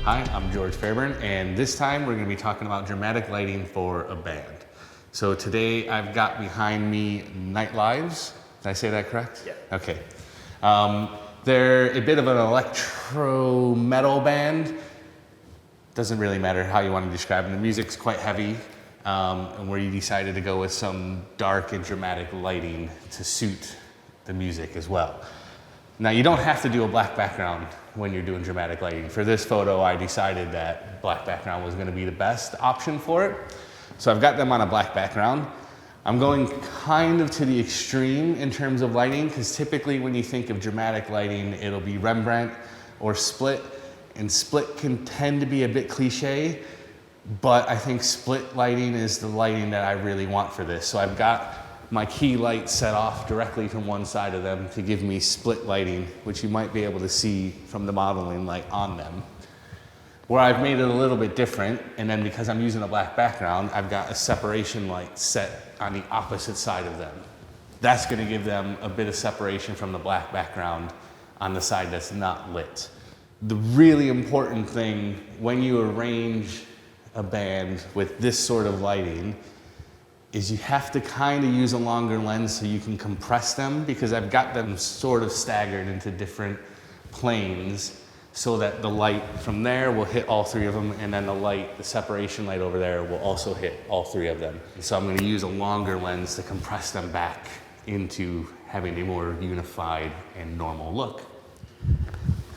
Hi, I'm George Fairbairn, and this time we're going to be talking about dramatic lighting for a band. So today I've got behind me Night Lives. Did I say that correct? Yeah. Okay. They're a bit of an electro metal band. Doesn't really matter how you want to describe them. The music's quite heavy, and we decided to go with some dark and dramatic lighting to suit the music as well. Now, you don't have to do a black background when you're doing dramatic lighting. For this photo, I decided that black background was going to be the best option for it. So I've got them on a black background. I'm going kind of to the extreme in terms of lighting, because typically when you think of dramatic lighting, it'll be Rembrandt or split, and split can tend to be a bit cliche, but I think split lighting is the lighting that I really want for this. So I've got my key light set off directly from one side of them to give me split lighting, which you might be able to see from the modeling light on them. Where I've made it a little bit different, and then because I'm using a black background, I've got a separation light set on the opposite side of them. That's going to give them a bit of separation from the black background on the side that's not lit. The really important thing when you arrange a band with this sort of lighting is you have to kind of use a longer lens so you can compress them, because I've got them sort of staggered into different planes so that the light from there will hit all three of them, and then the separation light over there will also hit all three of them. So I'm going to use a longer lens to compress them back into having a more unified and normal look.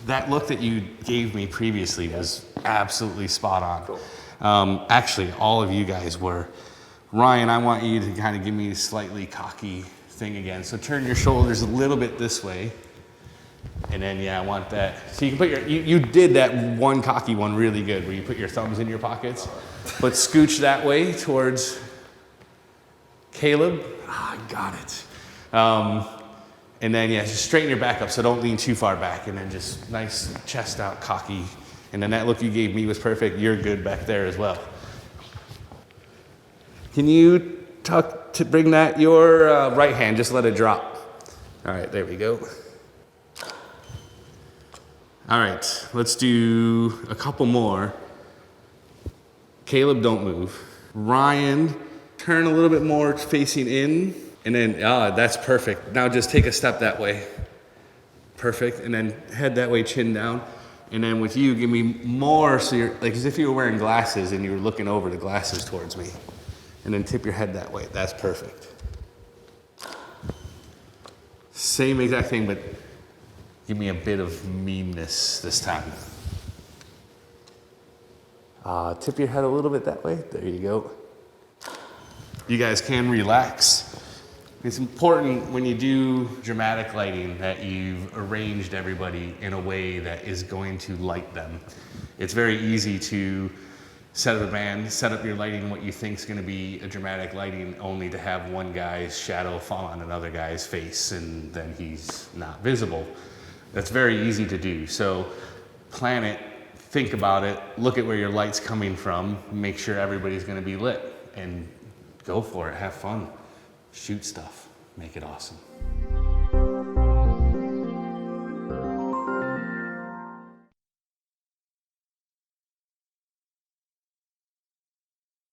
That look that you gave me previously was absolutely spot on. Cool. Actually, all of you guys were. Ryan, I want you to kind of give me a slightly cocky thing again. So turn your shoulders a little bit this way. And then, yeah, I want that. So you can put you did that one cocky one really good, where you put your thumbs in your pockets. But scooch that way towards Caleb. I got it. And then, yeah, just straighten your back up, so don't lean too far back. And then just nice chest out, cocky. And then that look you gave me was perfect. You're good back there as well. Can you bring that, your right hand, just let it drop. All right, there we go. All right, let's do a couple more. Caleb, don't move. Ryan, turn a little bit more facing in, and then, that's perfect. Now just take a step that way. Perfect, and then head that way, chin down. And then with you, give me more, so you're, like as if you were wearing glasses and you were looking over the glasses towards me. And then tip your head that way. That's perfect. Same exact thing, but give me a bit of meanness this time. Tip your head a little bit that way. There you go. You guys can relax. It's important when you do dramatic lighting that you've arranged everybody in a way that is going to light them. It's very easy to set up a band, set up your lighting what you think is going to be a dramatic lighting, only to have one guy's shadow fall on another guy's face and then he's not visible. That's very easy to do. So plan it, think about it, look at where your light's coming from, make sure everybody's going to be lit, and go for it. Have fun. Shoot stuff. Make it awesome.